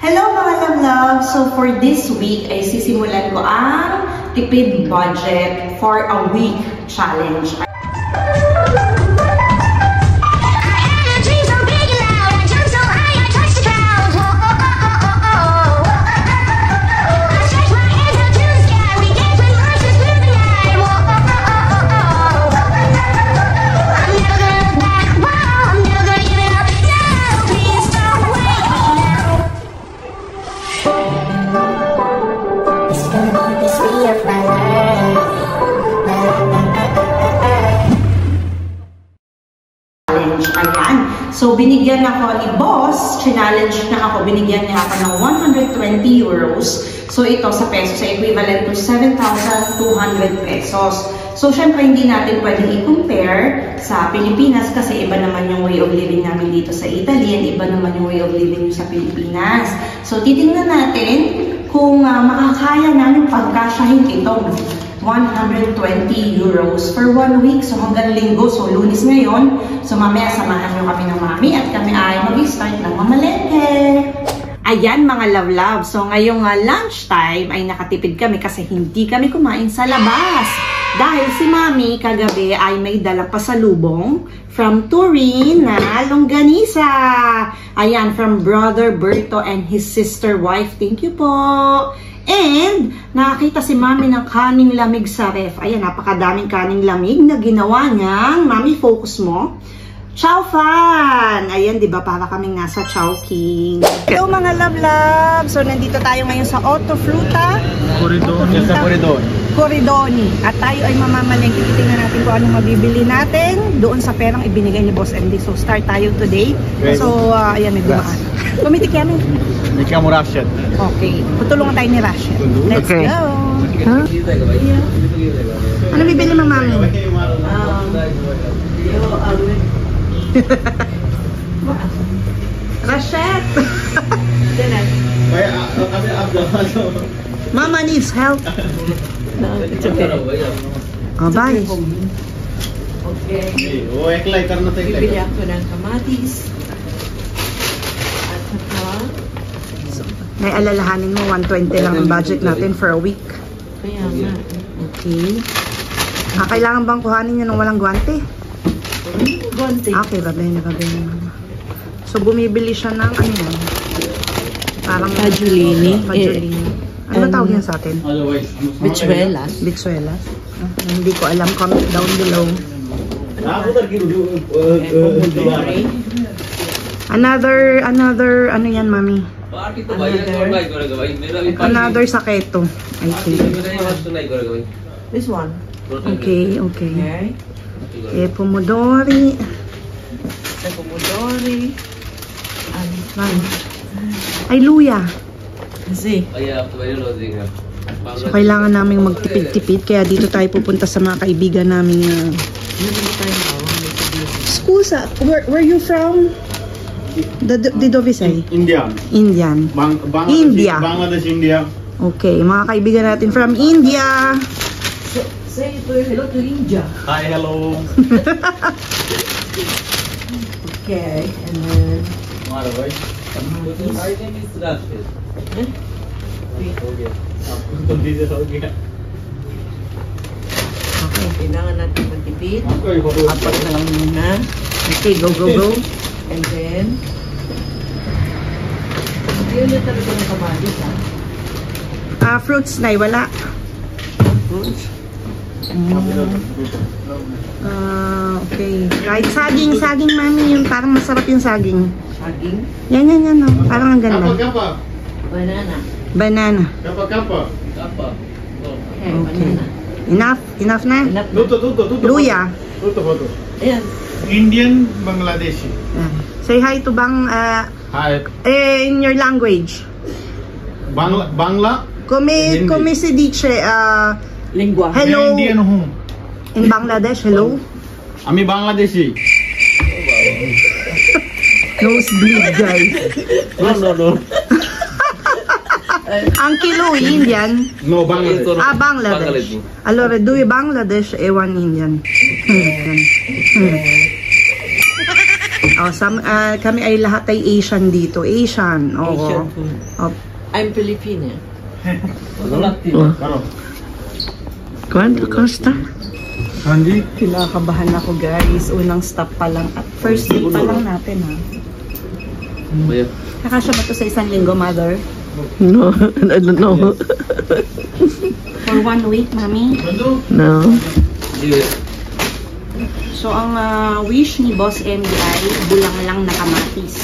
Hello mga love-love! So for this week ay sisimulan ko ang tipid budget for a week challenge. So, binigyan ako ni boss, challenge na ako, binigyan niya ako ng 120 euros. So, ito sa pesos ay equivalent to 7,200 pesos. So, syempre, hindi natin pwedeng i-compare sa Pilipinas kasi iba naman yung way of living namin dito sa Italy and iba naman yung way of living sa Pilipinas. So, titingnan natin kung makakaya namin pagkasyahin itong 120 euros for 1 week. So hanggang linggo, so lunes ngayon. So mamaya samahan nyo kami ng mami at kami ay mag-start ng mamalengke. Ayan mga love-love. So ngayong lunchtime ay nakatipid kami kasi hindi kami kumain sa labas. Dahil si mami kagabi ay may dalang pasalubong from Turin na longganisa. Ayan, from Brother Berto and his sister wife. Thank you po. And, nakakita si mami ng kaning lamig sa ref. Ayan, napakadaming kaning lamig na ginawa niyang, mami, focus mo. Chow Fan! Ayan, di ba? Para kaming nasa Chowking. Hello mga love-love! So, nandito tayo ngayon sa Otto Fruta. Corridoni. At tayo ay mamamalengke. Tingnan natin kung anong mabibili natin doon sa perang ibinigay ni Boss MD. So, start tayo today. So, ayan, nagdumaan. Kumitik yamin. Ikaw mo, Rashid. Okay. Tutulungan tayo ni Rashid. Let's go! Huh? Ano bibili mo, mami? Rashid! Mama needs help. No, it's okay. Oh, bye. Okay. Bibili ako ng kamatis. At saka... May alalahanin mo, 120 lang ang budget natin for a week. Kaya nga. Okay. Kailangan bang kuhanin nyo ng walang guwante? Guwante. Okay, babay na. So, bumibili siya ng ano yan? Parang Pajulini. Ano tawag yan sa atin? Bichuelas. Bichuelas. Hindi ko alam. Comment down below. Another, ano yan, mami? Another saketo, I think. This one. Okay. Pomodori. Ay, luya. Kasi. So, kailangan naming magtipid-tipid. Kaya dito tayo pupunta sa mga kaibigan namin. Scusa, where you from? Di dove sei? Indian. India. Bangladesh, India. Okay, mga kaibigan natin from India. Say hello to India. Hi, hello. Okay, and then... My name is Rashid. Okay. Kailangan natin magtipid. Apat na lang muna. Okay, go. And then... Yun yung talaga ng kamatis, ha? Fruits na wala. Fruits? Okay. Right, saging mami, yung parang masarap yung saging. Saging? Yan, no? Parang ang ganda. Banana. Kappa. Okay. Enough na? Tuto. Luya. Tuto. Ayan. Indian, Bangladeshi. Say hi to Bang, Hi. in your language. Bangla? Come si dice, Lingua. hello. Indian home. In Bangladesh, hello. Ami Bangladeshi. Nosebleed, guys. No. Uncle Louie, Indian. No, Bangladesh. Bangladesh. Allora, due Bangladesh e one Indian. Oh, kami ay lahat ay Asian dito. Asian. Oo. Asian food. Oh. I'm Filipino. Quanto costa? Hindi. Kinakabahan ako guys. Unang stop pa lang. At first day pa lang natin ha. Nakasya ba ito sa isang linggo, mother? No, I don't know. For 1 week, mami? No. So, ang wish ni Boss MD ay bulang lang na kamatis.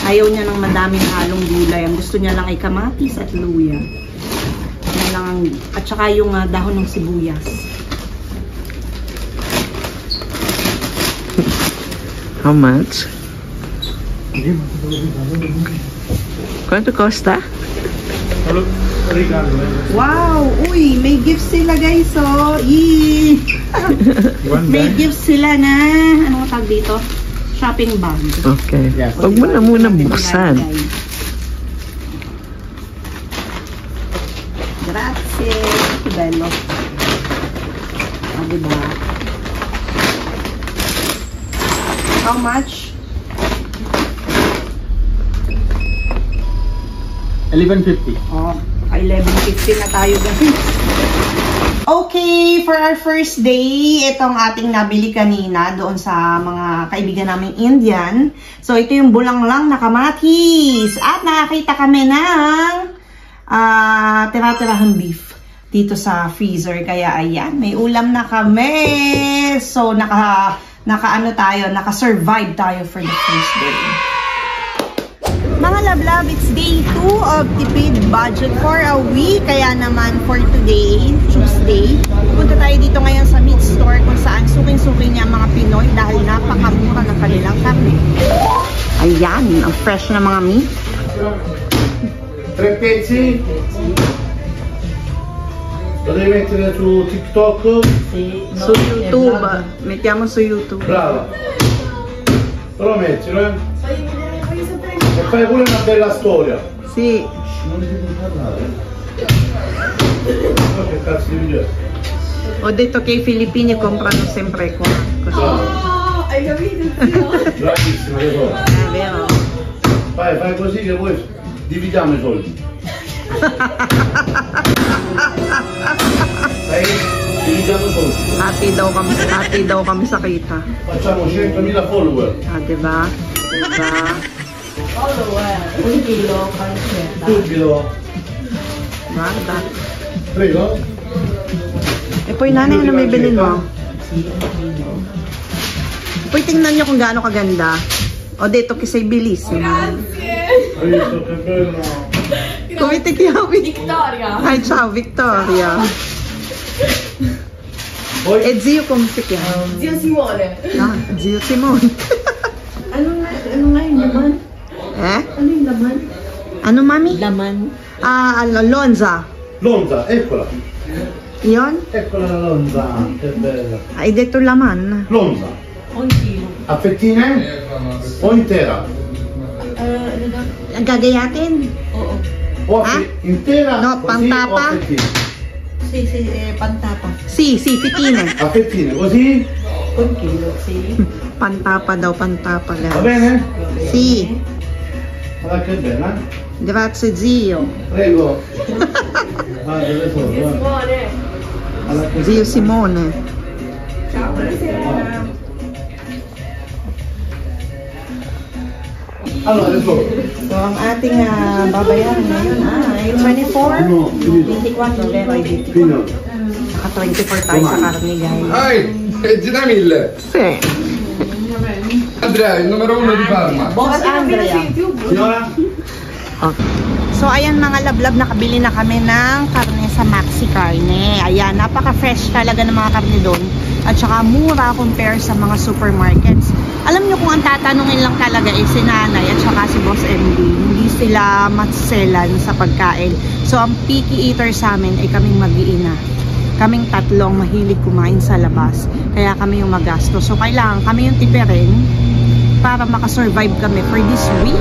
Ayaw niya ng madaming halong gulay. Ang gusto niya lang ay kamatis at luya. Yan lang ang, at saka yung dahon ng sibuyas. How much? Quanto costa? Wow! Uy! May gifts sila guys, oh! Yee! May gifts sila na, anong tawag dito? Shopping bag. Okay. Huwag mo na muna buksan. Grazie! Que bello. Ah, diba? How much? 11.50. Oh, 11.50 na tayo guys. Okay, for our first day, itong ating nabili kanina doon sa mga kaibigan naming Indian. So, ito yung bulang lang na kamatis. At nakakita kami ng tira-tirahang beef dito sa freezer. Kaya ayan, may ulam na kami. So, naka-survive tayo for the first day. Mga lablab, it's day 2 of Tipid Budget for a week. Kaya naman for today, Tuesday, punta tayo dito ngayon sa meat store kung saan suking-suking niya mga Pinoy dahil napakamura ng kanilang karne. Ayan, ang fresh na mga meat. 3 pezzi? Lo devi mettere su TikTok? Su YouTube. Mettiamo su YouTube. Brava. Però mettilo, eh. E fai pure una bella storia. Si. Non ti puoi parlare. Ma che cazzo di video? Ho detto che i filippini comprano sempre qua. Così. Hai capito, zio? Bravissima, che so. È vero? Fai così che poi dividiamo i soldi. Dividiamo i soldi. Hati daw kami sa kita. Facciamo 100.000 follower. Ah, diba? Diba? Un chilo, pancetta. Subito. Guarda. Prego. E poi nanay, ano may bilhin mo? Poi tingnan nyo kung gaano kaganda. Ho detto che sei bellissima. Hai visto che bello? Come ti chiami? Vittoria. Ay, ciao Victoria. Poi E zio come si chiama? Zio Simone. Ah, zio Simone. Ano nga yung laman? Eh? Ano yung laman? Ano, mami? Laman. Ah, lonza. Lonza, eccola. Yon? Eccola la lonza, che bella. Hai detto laman. Lonza. Un chilo. A fettine o intera? Ano daw? Gagayatin? Oo. O Ah? intera? No, così, pantapa. o a fettine? Pantapa. Si, fitine. A fettine, così? Un chilo, sì. Pantapa daw, pantapa. Va bene? Si. Guarda che bella. Grazie zio. Prego. Ah, dove sono? Simone. Alla che Zio Simone. Ciao, buonasera. Allora, adesso. So, ang ating babayaran ngayon ay 24, 24, vero? Ay, 24. Fino. Naka 24 tayo sa karne, guys. Dai, gira 1000. Sì. Andrea, il numero 1 di Parma. Boss Andrea. Signora? Okay. So, ayan mga lablab, nakabili na kami ng karne sa Maxi Carne. Ayan, napaka-fresh talaga ng mga karne doon. At saka mura compare sa mga supermarkets. Alam nyo kung ang tatanungin lang talaga si nanay at saka si Boss MD, hindi sila matselan sa pagkain. So, ang picky eater sa amin ay kaming mag-iina. Kaming tatlong mahilig kumain sa labas. Kaya kami yung magasto. So, kailangan kami yung tipirin para makasurvive kami for this week.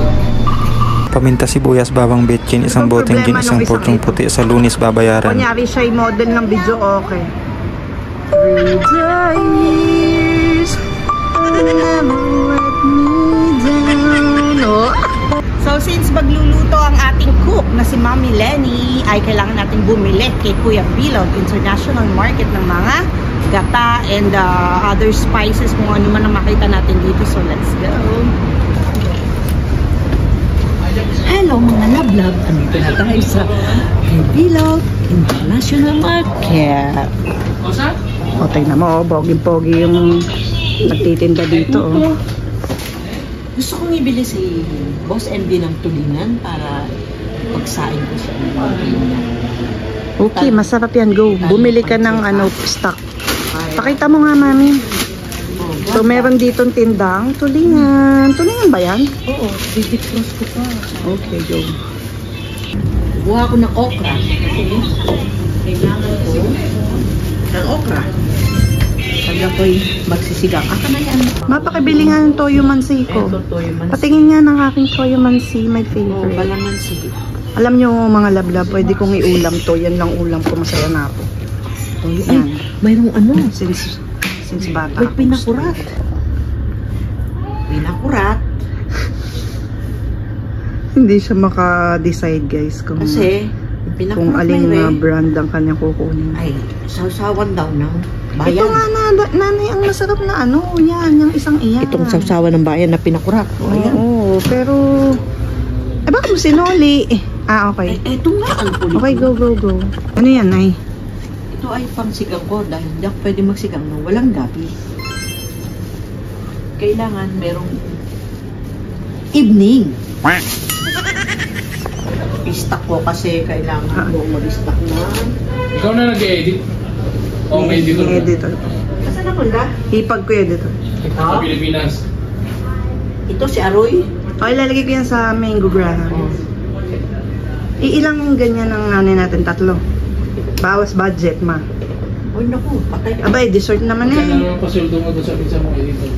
Paminta, sibuyas, bawang, betchin, isang boteng gin, isang porsyong puti. Sa Lunes babayaran. Kunyari siya yung model ng video, okay. 3 days. So since magluluto ang ating cook na si Mami Lenny, ay kailangan natin bumili kay Kuya Bilog International Market ng mga gata and other spices, kung ano man ang makita natin dito. So let's go. Hello mga lablab, andito na tayo sa Kuya Bilog International Market. O, tingnan mo, boging-pogi yung nagtitinda dito. Oh. Gusto kong ibili si Boss MD ng tulingan para pagsain ko sa Okay, masarap yan. Go. Bumili ka ng stock. Pakita mo nga, Mami. So, meron ditong tindang tulingan. Tulingan ba yan? Oo, bibit cross ko pa. Okay, go. Buha ko ng okra kasi kailangan ko ng okra. Pag ako'y magsisigang. Na yan. Mapakibili nga ng toyo mansi ko. Eto, toyo mansi. Patingin nga ng aking toyo mansi, my favorite. Balamansi. Alam nyo mga lablab, pwede kong iulam to. Yan lang ulam ko, masaya na ako. Toyo. Yan. Ay, mayroong ano. Since bata. May pinakurat. Pinakurat. Hindi siya maka-decide guys kung Kasi, kung aling brand ang kanyang kukunin. ay, sausawan daw ng Ito bayan. nga nanay, ang masarap na yan, yung isang iyan. Itong sausawan ng bayan na pinakurat. O, ayan. Oo, pero bakit mo sinuli? Okay. Ito nga ang kulit. Okay, go. Ano yan, Nay? Ito ay pangsigang ko dahil hindi ako pwede magsigang nang walang gabi. Kailangan merong evening. I-stack ko kasi kailangan ko mag-stack na. Ikaw na nag-edit? O may editor na? Editor. Saan na punta? Hipag ko editor. Sa Pilipinas. Ito si Aroy. Okay, lalagay ko yan sa mango graham. Iilang ganyan ang nanay natin? 3. Bawas budget, ma. Uy, naku, patay ka. Abay, dessert naman Saan eh. naman pasuldo mo doon sa pizza mong editor?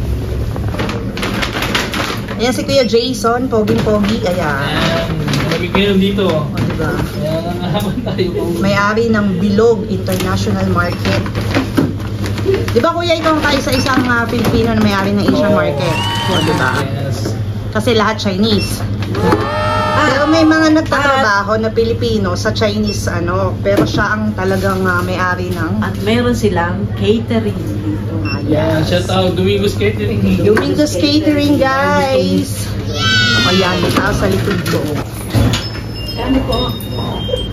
Ayan si Kuya Jason, poging-pogi. Ayan. Nabig kayo dito. O, diba? Kaya nangahaman tayo po. May-ari ng Bilog International Market. Di ba kuya, ikaw ang kaisa-isang Pilipino na may-ari ng Asian Market? O, diba? Yes. Kasi lahat Chinese. Pero may mga nagtatrabaho na Pilipino sa Chinese, pero siya ang talagang may-ari ng... At meron silang catering dito. Yan, shout out Domingos Catering. Domingos Catering, guys! Ayan, ito sa likod ko. Kano po?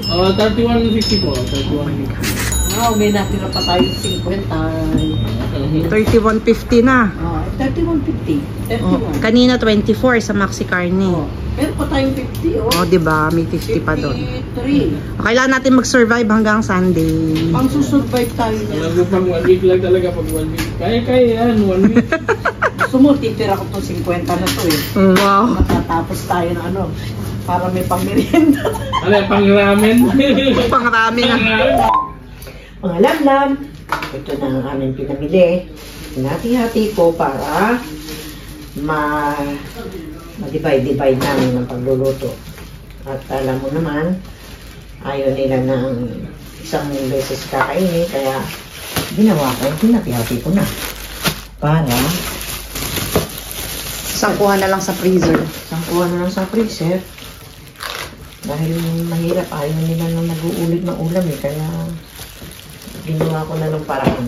31.50 po. 31.50. Wow, may natira pa tayo 50. 31.50 na. 31.50. 31. Kanina 24 sa Maxi Carne. Meron pa tayong 50, O, diba? May 50 pa doon. 53. Kailangan natin mag-survive hanggang Sunday. Pang susurvive tayo Alam niya. mo pang 1 week lang talaga pag 1 week. Kaya yan, 1 week. Gusto mo, titira ko to 50 na to eh. Wow. Matatapos tayo ng para may pang-merienda. Ano yan, pang ramen? Pangrami na. Mga lamlam, ito na ang aming pinamili. Hinati-hati ko para ma-divide-divide namin ng pagluluto. At alam mo naman, ayaw nila ng isang beses kakainin, kaya ginawa ko, hinati-hati ko na. Para Sangkuhan na lang sa freezer. sangkuhan na lang sa freezer. Dahil mahirap, ayaw nila na nag-uulit ng ulam eh, kaya ginawa ko na ng paraan.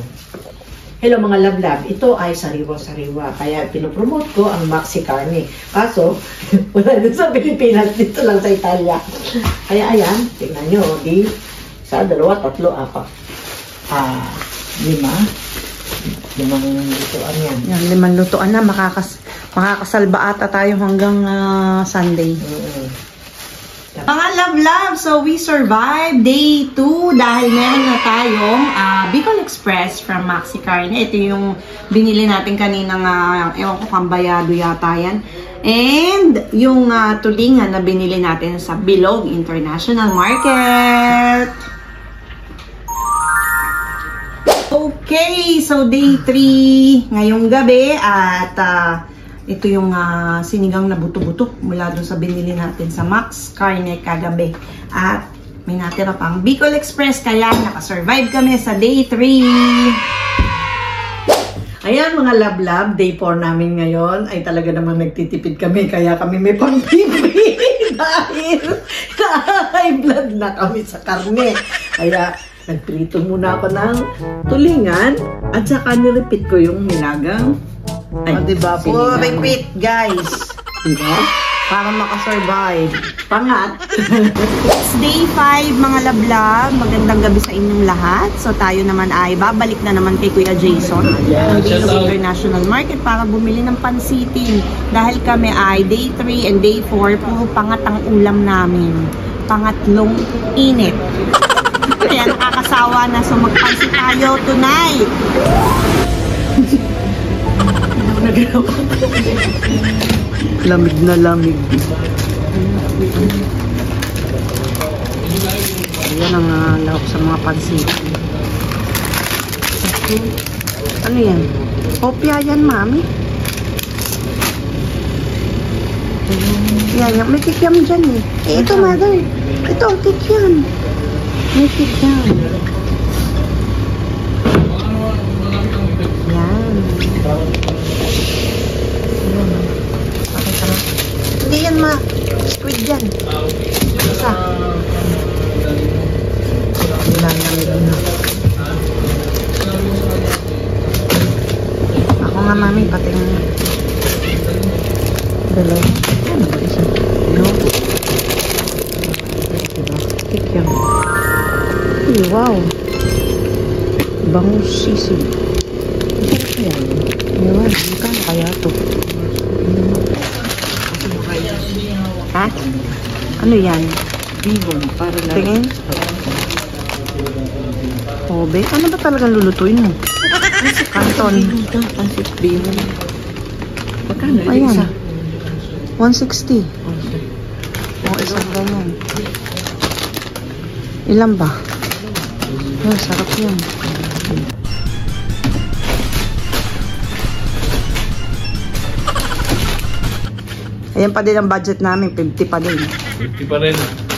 Hello mga lablab, ito ay sariwa-sariwa, kaya pinopromote ko ang Maxi Carne. Kaso, wala din sa Pilipinas, dito lang sa Italia. Kaya ayan, tingnan nyo, di, 1, 2, 3, 4, 5. 5 lutuan yan. Yan, 5 lutuan na. Makakasalba ata tayo hanggang Sunday. Mga love, so we survived day 2 dahil meron na tayong Bicol Express from Maxi Carne. Ito yung binili natin kaninang, ewan ko, kambayado yata yan. And yung tulingan na binili natin sa Bilog International Market. Okay, so day 3 ngayong gabi at ito yung sinigang na buto-buto mula dun sa binili natin sa Max Carne kagabi. At may natira pang Bicol Express kaya nakasurvive kami sa day 3. Ayan mga love-love, day 4 namin ngayon ay talaga naman nagtitipid kami kaya kami may pang-TV dahil high blood na kami sa karne. Kaya nagprito muna ako ng tulingan at saka nirepeat ko yung nilagang. Ay, diba po? Repeat guys. Diba? Para makasurvive. Pangat. It's day 5 mga lablab. Magandang gabi sa inyong lahat. So tayo naman ay babalik na naman kay Kuya Jason ng Bilog International Market para bumili ng pansitin. Dahil kami ay day 3 and day 4 puro pangat ang ulam namin. Pangatlong init. Kaya nakakasawa na, so magpansit tayo tonight. Lamig na lamig. Ayan ang lahok sa mga pansit. Ano yan? Opya yan, mami. Yan, may kikiam dyan eh. Ito, mother. Ito, kikiam. May kikiam. Yan. Hindi yan squid yan. Isa. Nilalamig na. Ako nga mami, pati nga. Dalawa. Ano ba isa? No. Diba? Kikiam. Ay, wow. Bangus sisig. Yan. Yan. Kano kaya ito? Ha? Ano yan? Bihon. Para lang. Tingin? Obe? Ano ba talagang lulutuin mo? Kanton. Pansit bihon. Magkano? Ayan. 160. O, isang ganyan. Ilan ba? Ay, sarap yan. Ayan pa din ang budget namin, 50 pa din. 50 pa rin.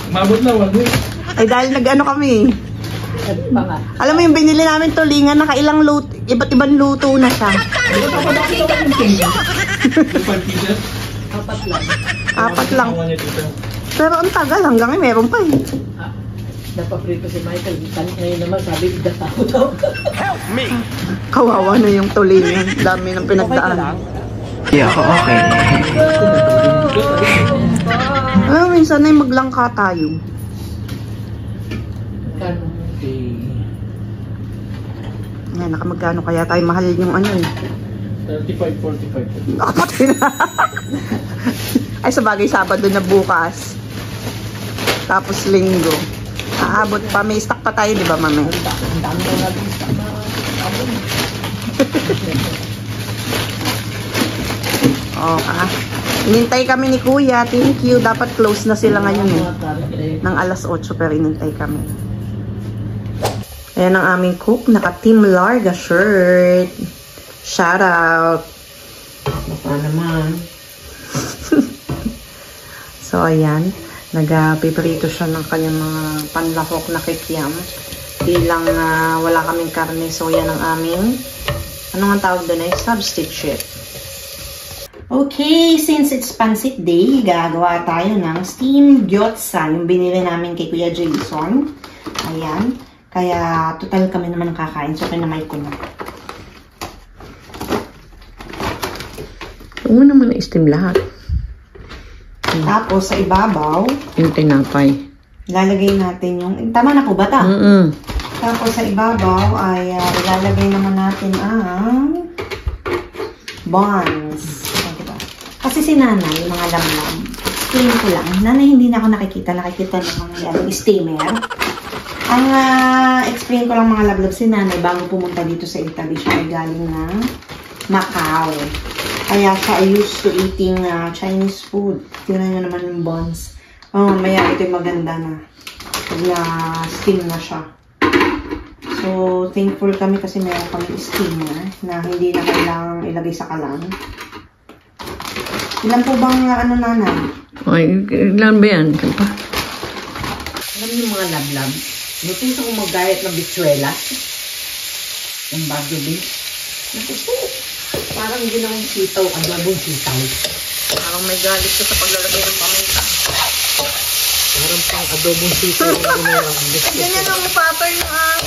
Mabot na, wag eh. Ay, dahil nag-ano kami. Alam mo yung binili namin tulingan, nakailang luto, iba't ibang luto na siya. Apat lang. Pero ang tagal, hanggang ngayon meron pa eh. Napaprito si Michael. Ngayon naman sabi, idas ako daw. Help me! Kawawa na yung tulingan. Dami ng pinagdaan. Yeah, okay. Alam, minsan ay maglangka tayo. Yan, nakamagkano kaya tayo mahal yung ano eh. 35, 45. Nakapatay na. Ay, sa bagay, Sabado na bukas. Tapos Linggo. Aabot pa. May stock pa tayo, di ba, mami? Ang dami na natin sa Inintay kami ni Kuya. Thank you. Dapat close na sila ngayon eh. Nang alas 8 pero inintay kami. Ayan ang aming cook. Naka-Team Larga shirt. Shout out. Baka naman. So ayan. Nag-piprito siya ng kanyang mga panlahok na kikiam. Bilang wala kaming karne. So yan ang aming ano nga tawag doon eh? Substitute. Okay, since it's Pansit Day, gagawa tayo ng steamed gyoza, yung binili namin kay Kuya Jason. Ayan. Kaya, total kami naman nakakain. So, kinamay ko na. Huwag mo naman na-steam lahat. Tapos, sa ibabaw, Yung tinapay. lalagay natin yung... Tama na po ba ta? Tapos, sa ibabaw ay ilalagay naman natin ang buns. Kasi si Nanay, yung mga lamlam, steam ko lang. Nanay, hindi na ako nakikita ng mga steamer. Ang explain ko lang mga lablab, si Nanay, bago pumunta dito sa Italy, siya ay galing ng Macau. Kaya siya ay used to eating Chinese food. Tingnan nyo naman yung buns. Oh, maya ito yung maganda na. Pag na-steam na siya. So, thankful kami kasi meron kami steamer na hindi na kailangang ilagay sa kalan. Ilan po bang ano, Nanay? Ay, ilan ba yan? Alam niyo mga lablab, natuto ko mag-diet ng bitsuela. Yung Baguio beef. Natuto. parang ginawang sitaw, adobong sitaw. Parang may galit ka sa paglalagay ng paminta. Parang pang adobong sitaw ang ginawa. Ganyan ang pattern ng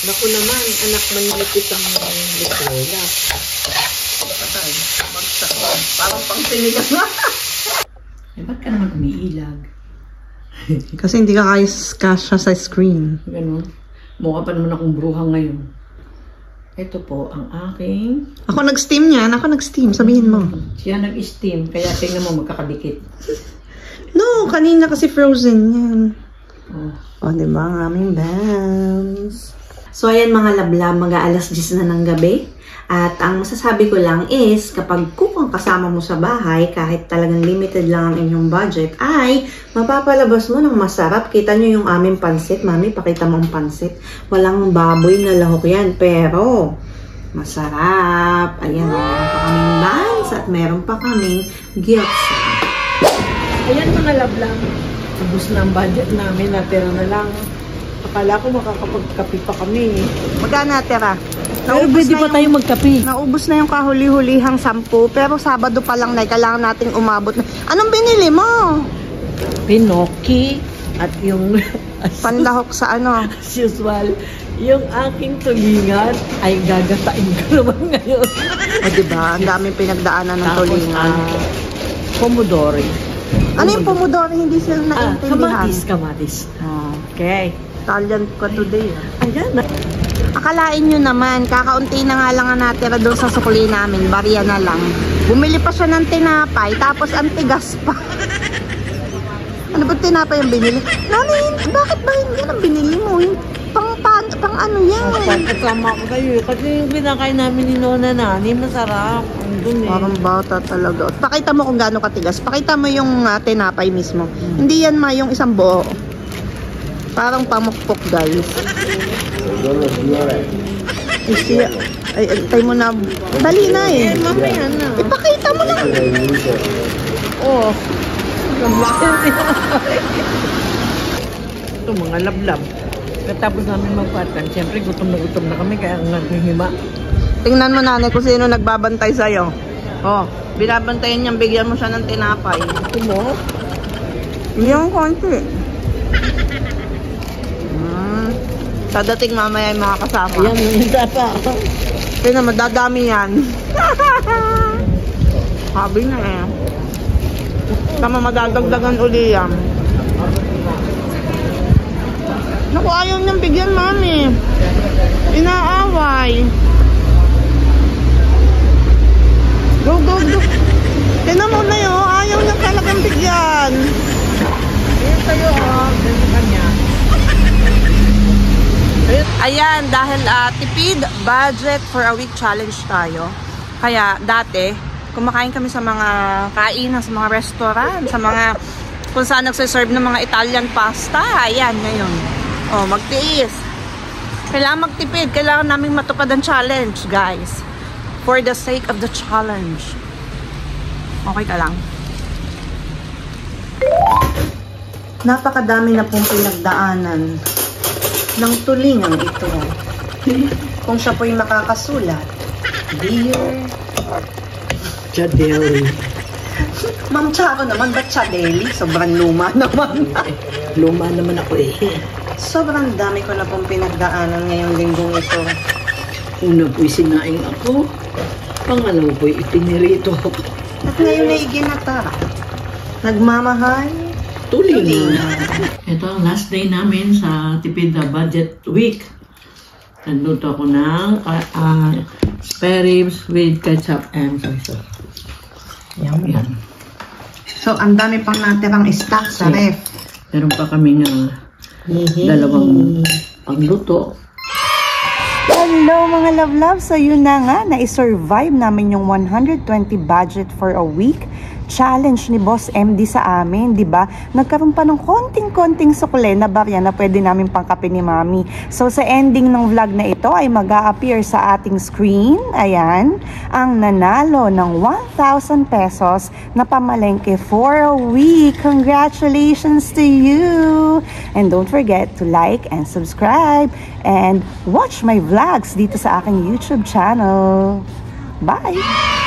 Naku naman, anak manilipit ang litola. patay. Bagsak. Parang pang sinigang na. Eh, ba't ka naman umiilag? Kasi hindi ka kasya sa screen. Ganon. Mukha pa naman akong bruha ngayon. Ito po ang aking... Ako nag-steam yan. Ako nag-steam. Sabihin mo. Siya nag-steam, kaya tingnan mo magkakadikit. No, kanina kasi frozen yan. Oh. O, diba? Ang aming bands. So, ayan mga lablab, mag-aalas 10 na ng gabi. At ang masasabi ko lang is, kapag kung kasama mo sa bahay, kahit talagang limited lang ang inyong budget, ay mapapalabas mo ng masarap. Kita nyo yung aming pansit. Mami, pakita mo ang pansit. Walang baboy na lahok yan, pero masarap. Ayan, meron pa kaming bands at meron pa kaming gyatso. Ayan mga lablab. Ubus na ang budget namin, natira na lang. Akala ko makakapagkapi pa kami. Magkano natira? Pero pwede pa tayo magkapi. Naubos na yung kahuli-hulihang 10, pero Sabado pa lang na kailangan nating umabot na. Anong binili mo? Pinoki at yung Panlahok sa ano? as usual, yung aking tulingan ay gagatain ko naman ngayon. O diba, ang daming pinagdaanan ng tulingan. Pomodori. Ano yung pomodoro? Hindi sila naintindihan. Kamatis. Okay. Italian ko today. Ayan. Akalain nyo naman, kakaunti na nga lang ang natira doon sa sukli namin. Barya na lang. Bumili pa siya ng tinapay, tapos ang tigas pa. Ano ba tinapay yung binili? Nani, bakit ba hindi ang binili mo? Pang ano yan? Pagkasama ko kayo. Kasi yung pinakain namin ni Nona Nani, masarap. Andun eh. Parang bata talaga. Pakita mo kung gaano katigas. Pakita mo yung tinapay mismo. Hindi yan yung isang buo. Parang pamukpok, guys. Ay, antay mo na. Dali na eh. Mamaya na. Ipakita mo na. Oh. Ito mga lablab. Katapos namin magpatan, siyempre gutom na kami kaya naghihima. Tingnan mo nanay kung sino nagbabantay sa'yo. Oh, binabantayan niyang bigyan mo siya ng tinapay. Ito mo? Yung konti. Dadating mamaya yung mga kasama. Ayan, yung pa. Tingnan mo, dadami yan. Sabi na eh. Tama, madadagdagan uli yan. Naku, ayaw niyang bigyan, mami. Inaaway. Go, go, go. Tingnan mo na yun, ayaw niyang talagang bigyan. Ayan tayo, oh. Ganyan kanya. Ayan, dahil tipid budget for a week challenge tayo. Kaya dati, kumakain kami sa mga kainan, sa mga restaurant, sa mga kung saan nagsiserve ng mga Italian pasta. Ayan, ngayon. Oh, magtiis. Kailangan magtipid. Kailangan naming matupad ang challenge, guys. For the sake of the challenge. Okay ka lang. Napakadami na pong pinagdaanan ng tulingan ito. Kung siya po'y makakasulat, Dear Chadeli. Ma'am Charo naman, ba't Chadeli? Sobrang luma naman. Luma naman ako eh. Sobrang dami ko na pong pinagdaanan ngayong linggong ito. Una po'y sinaing ako. Pangalawa po'y ipinirito ako. At ngayon ay iginata. Nagmamahal. Tulingan. Ito ang last day namin sa Tipid Budget Week. Nagluto ako ng spare ribs with ketchup and soy sauce. Yan. So, ang dami pang natirang stock sa ref. Meron pa kaming dalawang pangluto. Hello mga love-love! So yun na nga, na-survive namin yung 120 budget for a week challenge ni Boss MD sa amin, di ba? Nagkaroon pa ng konting-konting sukle na barya na pwede namin pangkape ni Mami. So sa ending ng vlog na ito ay mag-a-appear sa ating screen, ayan, ang nanalo ng 1,000 pesos na pamalengke for a week. Congratulations to you! And don't forget to like and subscribe and watch my vlogs dito sa aking YouTube channel. Bye!